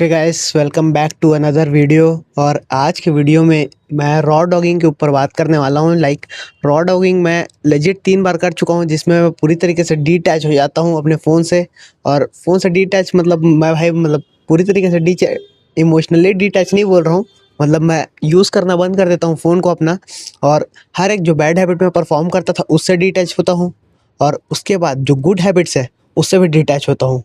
Okay guys, welcome back to another video. और आज के वीडियो में मैं रॉ डॉगिंग के ऊपर बात करने वाला हूँ। रॉ डॉगिंग मैं लेजिट 3 बार कर चुका हूँ, जिसमें मैं पूरी तरीके से डिटैच हो जाता हूँ अपने फ़ोन से। और फ़ोन से डिटैच मतलब मैं भाई पूरी तरीके से इमोशनली डिटैच नहीं बोल रहा हूँ, मतलब मैं यूज़ करना बंद कर देता हूँ फ़ोन को अपना। और हर एक जो बैड हैबिट में परफॉर्म करता था उससे डिटैच होता हूँ, और उसके बाद जो गुड हैबिट्स है उससे भी डिटैच होता हूँ।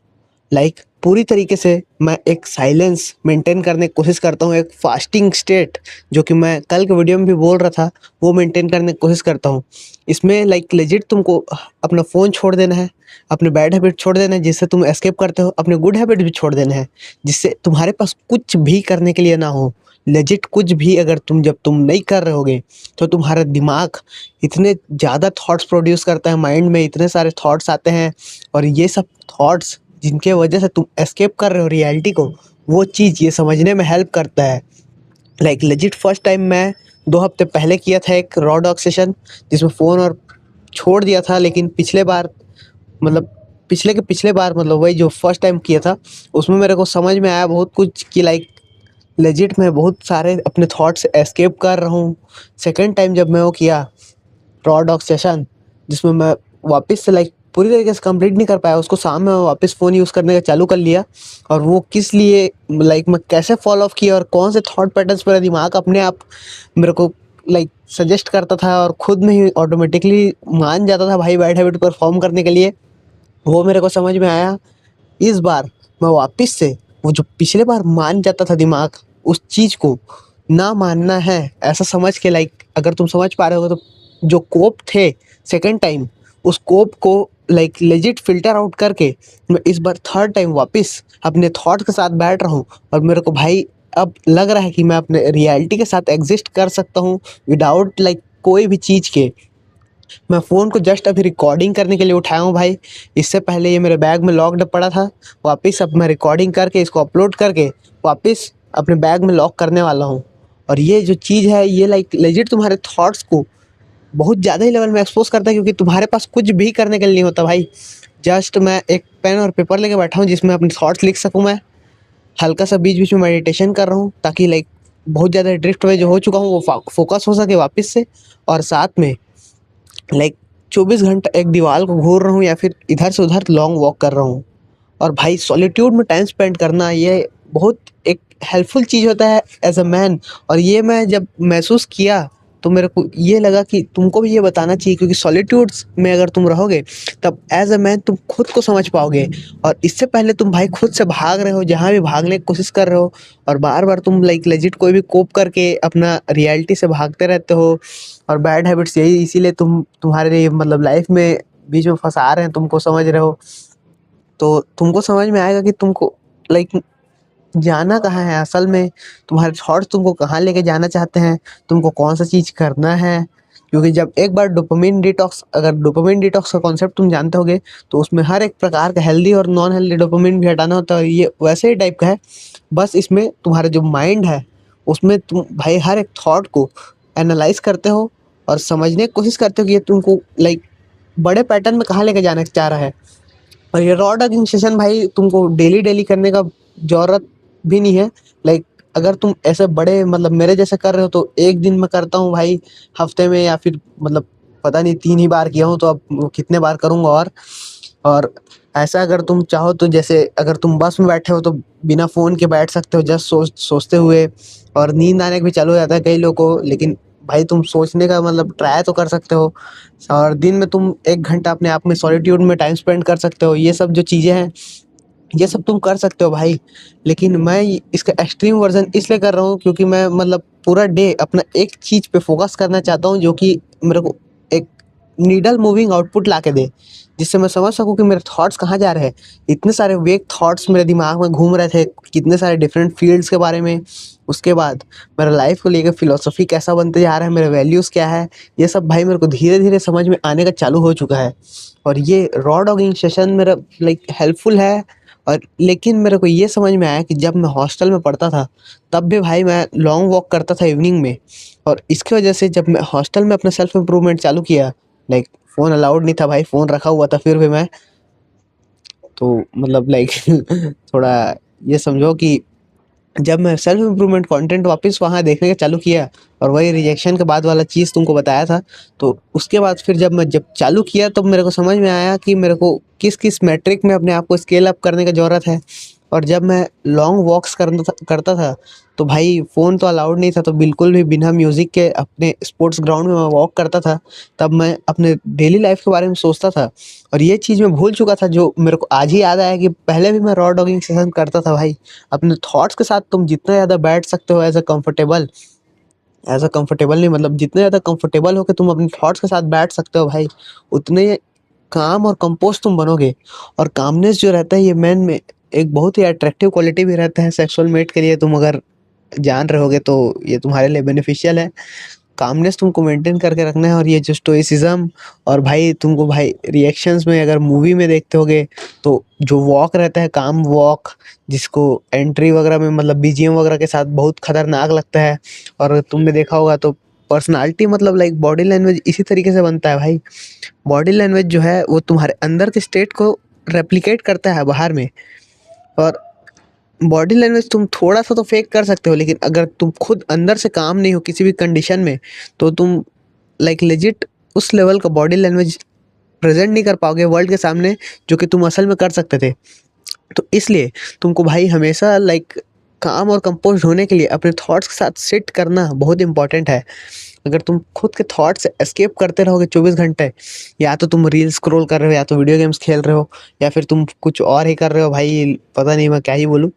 पूरी तरीके से मैं एक साइलेंस मेंटेन करने की कोशिश करता हूँ, एक फास्टिंग स्टेट जो कि मैं कल के वीडियो में भी बोल रहा था, वो मेंटेन करने की कोशिश करता हूँ। इसमें लेजिट तुमको अपना फ़ोन छोड़ देना है, अपने बैड हैबिट छोड़ देना है जिससे तुम एस्केप करते हो, अपने गुड हैबिट भी छोड़ देना है जिससे तुम्हारे पास कुछ भी करने के लिए ना हो। लेजिट कुछ भी अगर जब तुम नहीं कर रहे होगे तो तुम्हारा दिमाग इतने ज़्यादा थॉट्स प्रोड्यूस करता है, माइंड में इतने सारे थॉट्स आते हैं, और ये सब थॉट्स जिनके वजह से तुम एस्केप कर रहे हो रियलिटी को, वो चीज़ ये समझने में हेल्प करता है। लेजिट फर्स्ट टाइम मैं 2 हफ्ते पहले किया था एक रॉ डॉग सेशन, जिसमें फ़ोन और छोड़ दिया था। लेकिन पिछले बार मतलब पिछले के पिछले बार मतलब वही जो फर्स्ट टाइम किया था, उसमें मेरे को समझ में आया बहुत कुछ कि लेजिट मैं बहुत सारे अपने थॉट्स एस्केप कर रहा हूँ। सेकंड टाइम जब मैं वो किया रॉ डॉग सेशन, जिसमें मैं वापस से पूरी तरीके से कंप्लीट नहीं कर पाया उसको, शाम में वापस फ़ोन यूज़ करने का चालू कर लिया। और वो किस लिए मैं कैसे फॉलो ऑफ किया और कौन से थॉट पैटर्न्स मेरा दिमाग अपने आप मेरे को सजेस्ट करता था और खुद में ही ऑटोमेटिकली मान जाता था भाई बैड हैबिट परफॉर्म करने के लिए, वो मेरे को समझ में आया। इस बार मैं वापस से वो जो पिछले बार मान जाता था दिमाग, उस चीज़ को ना मानना है ऐसा समझ के, अगर तुम समझ पा रहे हो तो जो कोप थे सेकंड टाइम, उस कोप को लेजिट फ़िल्टर आउट करके मैं इस बार थर्ड टाइम वापस अपने थॉट्स के साथ बैठ रहा हूँ। और मेरे को भाई अब लग रहा है कि मैं अपने रियलिटी के साथ एग्ज़िस्ट कर सकता हूँ विदाउट कोई भी चीज़ के। मैं फ़ोन को जस्ट अभी रिकॉर्डिंग करने के लिए उठाया हूँ भाई। इससे पहले ये मेरे बैग में लॉक्ड पड़ा था। वापस अब मैं रिकॉर्डिंग करके इसको अपलोड करके वापस अपने बैग में लॉक करने वाला हूँ। और ये जो चीज़ है ये लेजिट तुम्हारे थॉट्स को बहुत ज़्यादा ही लेवल में एक्सपोज़ करता है, क्योंकि तुम्हारे पास कुछ भी करने के लिए नहीं होता भाई। जस्ट मैं एक पेन और पेपर लेके बैठा हूँ जिसमें अपने थॉट्स लिख सकूँ मैं। हल्का सा बीच-बीच में मेडिटेशन कर रहा हूँ ताकि बहुत ज़्यादा ड्रिफ्ट में जो हो चुका हूँ वो फ़ोकस हो सके वापस से। और साथ में लाइक 24 घंटा एक दीवार को घूर रहा हूँ या फिर इधर से उधर लॉन्ग वॉक कर रहा हूँ। और भाई सॉलिट्यूड में टाइम स्पेंड करना ये बहुत एक हेल्पफुल चीज़ होता है एज अ मैन। और ये मैं जब महसूस किया तो मेरे को ये लगा कि तुमको भी ये बताना चाहिए, क्योंकि सॉलिट्यूड्स में अगर तुम रहोगे तब एज अ मैन तुम खुद को समझ पाओगे। और इससे पहले तुम भाई खुद से भाग रहे हो, जहाँ भी भागने की कोशिश कर रहे हो, और बार बार तुम लेजिट कोई भी कोप करके अपना रियलिटी से भागते रहते हो। और बैड हैबिट्स यही इसीलिए तुम्हारे लिए लाइफ में बीच में फंसा रहे हैं, तुमको समझ रहे हो। तो तुमको समझ में आएगा कि तुमको लाइक जाना कहाँ है असल में, तुम्हारे थॉट्स तुमको कहाँ लेके जाना चाहते हैं, तुमको कौन सा चीज़ करना है। क्योंकि जब एक बार डोपामिन डिटॉक्स का कॉन्सेप्ट तुम जानते होगे, तो उसमें हर एक प्रकार का हेल्दी और नॉन हेल्दी डोपामिन भी हटाना होता है। ये वैसे ही टाइप का है, बस इसमें तुम्हारा जो माइंड है उसमें तुम भाई हर एक थॉट को एनालाइज करते हो और समझने की कोशिश करते हो कि ये तुमको बड़े पैटर्न में कहाँ लेके जाना चाह रहा है। और ये रॉ डगिंग सेशन भाई तुमको डेली डेली करने का ज़रूरत भी नहीं है। अगर तुम ऐसे बड़े मेरे जैसे कर रहे हो तो एक दिन में करता हूँ भाई, हफ्ते में, या फिर पता नहीं 3 ही बार किया हूँ, तो अब कितने बार करूँगा। और ऐसा अगर तुम चाहो तो जैसे अगर तुम बस में बैठे हो तो बिना फ़ोन के बैठ सकते हो, जस्ट सोचते हुए। और नींद आने का भी चालू हो जाता है कई लोगों को, लेकिन भाई तुम सोचने का ट्राई तो कर सकते हो। और दिन में तुम 1 घंटा अपने आप में सॉलिट्यूड में टाइम स्पेंड कर सकते हो। ये सब जो चीज़ें हैं ये सब तुम कर सकते हो भाई। लेकिन मैं इसका एक्सट्रीम वर्जन इसलिए कर रहा हूँ क्योंकि मैं पूरा डे अपना एक चीज़ पे फोकस करना चाहता हूँ, जो कि मेरे को एक नीडल मूविंग आउटपुट ला के दे, जिससे मैं समझ सकूँ कि मेरे थॉट्स कहाँ जा रहे हैं। इतने सारे वेग थॉट्स मेरे दिमाग में घूम रहे थे, कितने सारे डिफरेंट फील्ड्स के बारे में। उसके बाद मेरा लाइफ को लेकर फिलोसफी कैसा बनते जा रहा है, मेरे वैल्यूज़ क्या है, ये सब भाई मेरे को धीरे धीरे समझ में आने का चालू हो चुका है। और ये रॉ डॉगिंग सेशन मेरा हेल्पफुल है। और लेकिन मेरे को ये समझ में आया कि जब मैं हॉस्टल में पढ़ता था तब भी भाई मैं लॉन्ग वॉक करता था इवनिंग में। और इसकी वजह से जब मैं हॉस्टल में अपना सेल्फ इम्प्रूवमेंट चालू किया, फ़ोन अलाउड नहीं था भाई, फ़ोन रखा हुआ था फिर भी मैं, तो थोड़ा ये समझो कि जब मैं सेल्फ इम्प्रूवमेंट कंटेंट वापस वहाँ देखने का चालू किया और वही रिजेक्शन के बाद वाला चीज़ तुमको बताया था, तो उसके बाद फिर जब चालू किया तब मेरे को समझ में आया कि मेरे को किस मैट्रिक में अपने आप को स्केल अप करने की ज़रूरत है। और जब मैं लॉन्ग वॉक्स करता था तो भाई फ़ोन तो अलाउड नहीं था, तो बिल्कुल भी बिना म्यूज़िक के अपने स्पोर्ट्स ग्राउंड में मैं वॉक करता था। तब मैं अपने डेली लाइफ के बारे में सोचता था और ये चीज़ मैं भूल चुका था, जो मेरे को आज ही याद आया कि पहले भी मैं रॉ डॉगिंग सेशन करता था भाई। अपने थॉट्स के साथ तुम जितना ज़्यादा बैठ सकते हो एज़ अ कंफर्टेबल नहीं, मतलब जितने ज़्यादा कंफर्टेबल हो के तुम अपने थॉट्स के साथ बैठ सकते हो भाई, उतने काम और कंपोस्ट तुम बनोगे। और कामनेस जो रहता है ये मैन में एक बहुत ही अट्रैक्टिव क्वालिटी भी रहता है सेक्सुअल मेट के लिए, तुम अगर जान रहोगे तो ये तुम्हारे लिए बेनिफिशियल है। कामनेस तुमको मेंटेन करके रखना है। और ये जो स्टोइसिज्म और भाई तुमको भाई रिएक्शंस में अगर मूवी में देखते होगे तो जो वॉक रहता है, काम वॉक, जिसको एंट्री वगैरह में मतलब बीजीएम वगैरह के साथ बहुत खतरनाक लगता है। और तुमने देखा होगा तो पर्सनालिटी मतलब लाइक बॉडी लैंग्वेज इसी तरीके से बनता है भाई। बॉडी लैंग्वेज जो है वो तुम्हारे अंदर के स्टेट को रेप्लिकेट करता है बाहर में। और बॉडी लैंग्वेज तुम थोड़ा सा तो फेक कर सकते हो, लेकिन अगर तुम खुद अंदर से काम नहीं हो किसी भी कंडीशन में, तो तुम लाइक लेजिट उस लेवल का बॉडी लैंग्वेज प्रेजेंट नहीं कर पाओगे वर्ल्ड के सामने जो कि तुम असल में कर सकते थे। तो इसलिए तुमको भाई हमेशा लाइक काम और कंपोज होने के लिए अपने थॉट्स के साथ सिट करना बहुत इंपॉर्टेंट है। अगर तुम खुद के थॉट से एस्केप करते रहोगे 24 घंटे, या तो तुम रील स्क्रॉल कर रहे हो, या तो वीडियो गेम्स खेल रहे हो, या फिर तुम कुछ और ही कर रहे हो भाई, पता नहीं मैं क्या ही बोलूँ।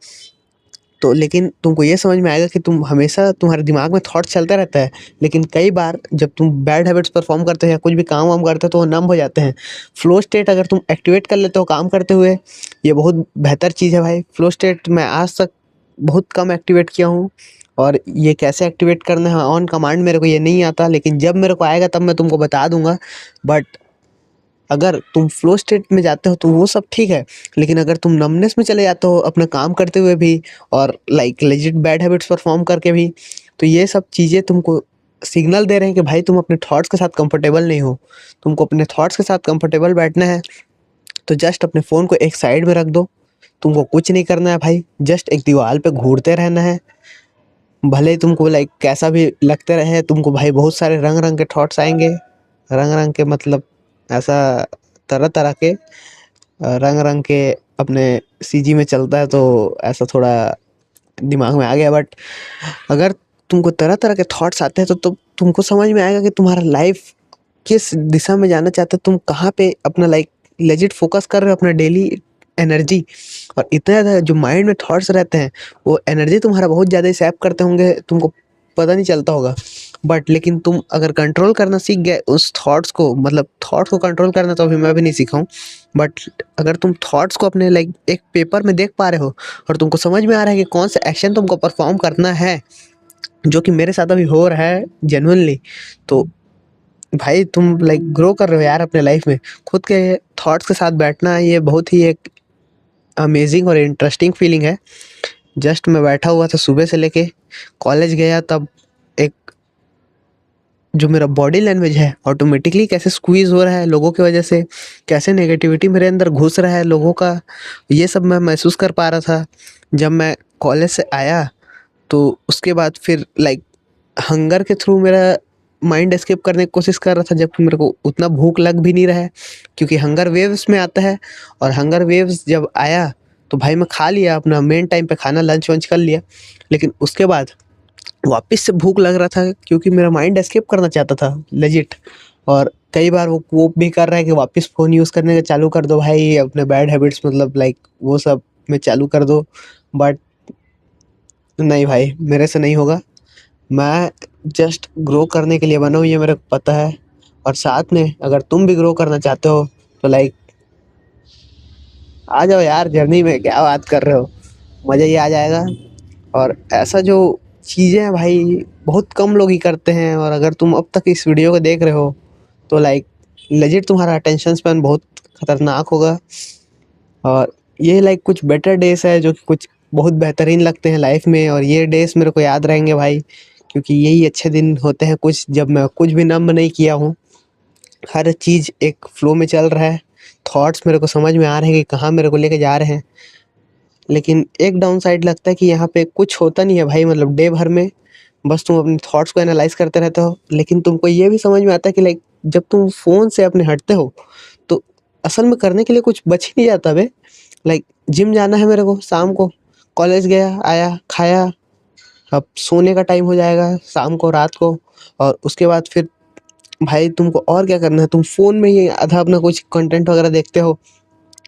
तो लेकिन तुमको ये समझ में आएगा कि तुम हमेशा तुम्हारे दिमाग में थॉट चलता रहता है, लेकिन कई बार जब तुम बैड हैबिट्स परफॉर्म करते हो या कुछ भी काम वाम करते हो तो वो नम हो जाते हैं। फ्लो स्टेट अगर तुम एक्टिवेट कर लेते हो काम करते हुए, ये बहुत बेहतर चीज़ है भाई। फ्लो स्टेट मैं आज तक बहुत कम एक्टिवेट किया हूँ, और ये कैसे एक्टिवेट करना है ऑन कमांड मेरे को ये नहीं आता, लेकिन जब मेरे को आएगा तब मैं तुमको बता दूंगा। बट अगर तुम फ्लो स्टेट में जाते हो तो वो सब ठीक है, लेकिन अगर तुम नमनेस में चले जाते हो अपना काम करते हुए भी और like legit bad habits perform करके भी, तो ये सब चीज़ें तुमको सिग्नल दे रहे हैं कि भाई तुम अपने थॉट्स के साथ कंफर्टेबल नहीं हो। तुमको अपने थॉट्स के साथ कंफर्टेबल बैठना है तो जस्ट अपने फ़ोन को एक साइड में रख दो। तुमको कुछ नहीं करना है भाई, जस्ट एक दीवार पे घूरते रहना है। भले ही तुमको लाइक कैसा भी लगते रहे, तुमको भाई बहुत सारे रंग रंग के थॉट्स आएंगे। रंग रंग के मतलब ऐसा तरह तरह के रंग रंग के अपने सीजी में चलता है, तो ऐसा थोड़ा दिमाग में आ गया। बट अगर तुमको तरह तरह के थॉट्स आते हैं तो तुमको समझ में आएगा कि तुम्हारा लाइफ किस दिशा में जाना चाहते हो, तुम कहाँ पे अपना लाइक लेजिट फोकस कर रहे हो अपना डेली एनर्जी। और इतना ज़्यादा जो माइंड में थॉट्स रहते हैं वो एनर्जी तुम्हारा बहुत ज़्यादा सैप करते होंगे, तुमको पता नहीं चलता होगा। बट लेकिन तुम अगर कंट्रोल करना सीख गए उस थॉट्स को, मतलब थॉट्स को कंट्रोल करना तो अभी मैं भी नहीं सीखा हूँ, बट अगर तुम थॉट्स को अपने लाइक एक पेपर में देख पा रहे हो और तुमको समझ में आ रहा है कि कौन सा एक्शन तुमको परफॉर्म करना है, जो कि मेरे साथ अभी हो रहा है जेन्युइनली, तो भाई तुम लाइक ग्रो कर रहे हो यार अपने लाइफ में। खुद के थॉट्स के साथ बैठना ये बहुत ही एक अमेजिंग और इंटरेस्टिंग फीलिंग है। जस्ट मैं बैठा हुआ था सुबह से लेके कॉलेज गया, तब एक जो मेरा बॉडी लैंग्वेज है ऑटोमेटिकली कैसे स्क्वीज हो रहा है लोगों की वजह से, कैसे नेगेटिविटी मेरे अंदर घुस रहा है लोगों का, ये सब मैं महसूस कर पा रहा था। जब मैं कॉलेज से आया तो उसके बाद फिर लाइक हंगर के थ्रू मेरा माइंड एस्केप करने की कोशिश कर रहा था, जबकि मेरे को उतना भूख लग भी नहीं रहा है, क्योंकि हंगर वेव्स में आता है। और हंगर वेव्स जब आया तो भाई मैं खा लिया अपना मेन टाइम पे खाना, लंच वंच कर लिया, लेकिन उसके बाद वापस से भूख लग रहा था क्योंकि मेरा माइंड एस्केप करना चाहता था लेजिट। और कई बार वो कोप भी कर रहा है कि वापस फ़ोन यूज़ करने का चालू कर दो भाई, अपने बैड हैबिट्स मतलब लाइक वो सब में चालू कर दो। बट नहीं भाई, मेरे से नहीं होगा। मैं जस्ट ग्रो करने के लिए बना हूँ, ये मेरे को पता है। और साथ में अगर तुम भी ग्रो करना चाहते हो तो लाइक आ जाओ यार जर्नी में, क्या बात कर रहे हो, मज़ा ही आ जाएगा। और ऐसा जो चीज़ें हैं भाई बहुत कम लोग ही करते हैं, और अगर तुम अब तक इस वीडियो को देख रहे हो तो लाइक लेजिट तुम्हारा अटेंशन स्पैन बहुत खतरनाक होगा। और ये लाइक कुछ बेटर डेज है जो कि कुछ बहुत बेहतरीन लगते हैं लाइफ में, और ये डेज मेरे को याद रहेंगे भाई, क्योंकि यही अच्छे दिन होते हैं कुछ जब मैं कुछ भी नम नहीं किया हूँ, हर चीज़ एक फ्लो में चल रहा है। थॉट्स मेरे को समझ में आ रहे हैं कि कहाँ मेरे को लेके जा रहे हैं। लेकिन एक डाउन साइड लगता है कि यहाँ पे कुछ होता नहीं है भाई, मतलब डे भर में बस तुम अपने थॉट्स को एनालाइज करते रहते हो। लेकिन तुमको ये भी समझ में आता है कि लाइक जब तुम फ़ोन से अपने हटते हो तो असल में करने के लिए कुछ बच ही नहीं जाता बे। लाइक जिम जाना है मेरे को शाम को, कॉलेज गया, आया, खाया, अब सोने का टाइम हो जाएगा शाम को, रात को, और उसके बाद फिर भाई तुमको और क्या करना है, तुम फ़ोन में ही आधा अपना कुछ कंटेंट वगैरह देखते हो।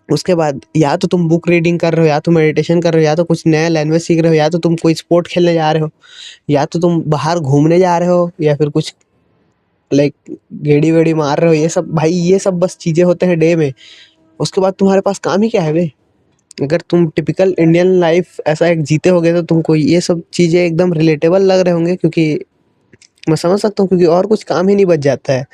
उसके बाद या तो तुम बुक रीडिंग कर रहे हो, या तो मेडिटेशन कर रहे हो, या तो कुछ नया लैंग्वेज सीख रहे हो, या तो तुम कोई स्पोर्ट खेलने जा रहे हो, या तो तुम बाहर घूमने जा रहे हो, या फिर कुछ लाइक गेड़ी-वेड़ी मार रहे हो। ये सब भाई, ये सब बस चीज़ें होते हैं डे में। उसके बाद तुम्हारे पास काम ही क्या है बे? अगर तुम टिपिकल इंडियन लाइफ ऐसा एक जीते होगे तो तुमको ये सब चीज़ें एकदम रिलेटेबल लग रहे होंगे, क्योंकि मैं समझ सकता हूँ, क्योंकि और कुछ काम ही नहीं बच जाता है।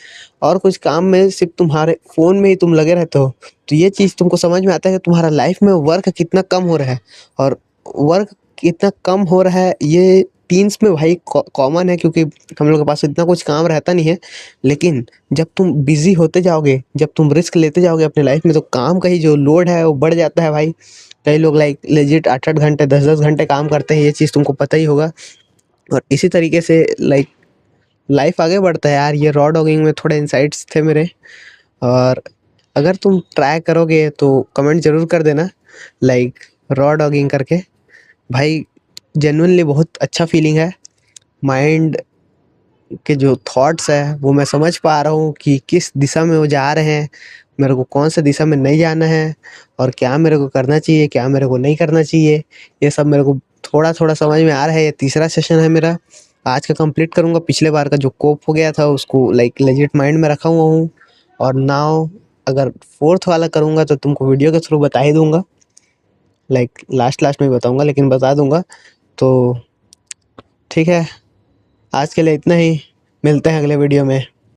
और कुछ काम में सिर्फ़ तुम्हारे फ़ोन में ही तुम लगे रहते हो। तो ये चीज़ तुमको समझ में आता है कि तुम्हारा लाइफ में वर्क कितना कम हो रहा है, और वर्क कितना कम हो रहा है ये टीन्स में भाई कॉमन है, क्योंकि हम लोग के पास इतना कुछ काम रहता नहीं है। लेकिन जब तुम बिज़ी होते जाओगे, जब तुम रिस्क लेते जाओगे अपने लाइफ में, तो काम का ही जो लोड है वो बढ़ जाता है भाई। कई लोग लाइक लेजिट 8-8 घंटे, 10-10 घंटे काम करते हैं, ये चीज़ तुमको पता ही होगा। और इसी तरीके से लाइक लाइफ आगे बढ़ता है यार। ये रॉ डॉगिंग में थोड़े इनसाइट्स थे मेरे, और अगर तुम ट्राई करोगे तो कमेंट ज़रूर कर देना लाइक रॉ डॉगिंग करके। भाई जेन्युइनली बहुत अच्छा फीलिंग है। माइंड के जो थॉट्स है वो मैं समझ पा रहा हूँ कि किस दिशा में वो जा रहे हैं, मेरे को कौन सा दिशा में नहीं जाना है, और क्या मेरे को करना चाहिए, क्या मेरे को नहीं करना चाहिए। ये सब मेरे को थोड़ा थोड़ा समझ में आ रहा है। ये तीसरा सेशन है मेरा, आज का कंप्लीट करूँगा। पिछले बार का जो कोप हो गया था उसको लाइक लेजिट माइंड में रखा हुआ हूँ, और नाउ अगर फोर्थ वाला करूँगा तो तुमको वीडियो के थ्रू बता ही दूंगा, लाइक लास्ट लास्ट में बताऊंगा, लेकिन बता दूंगा। तो ठीक है, आज के लिए इतना ही। मिलते हैं अगले वीडियो में।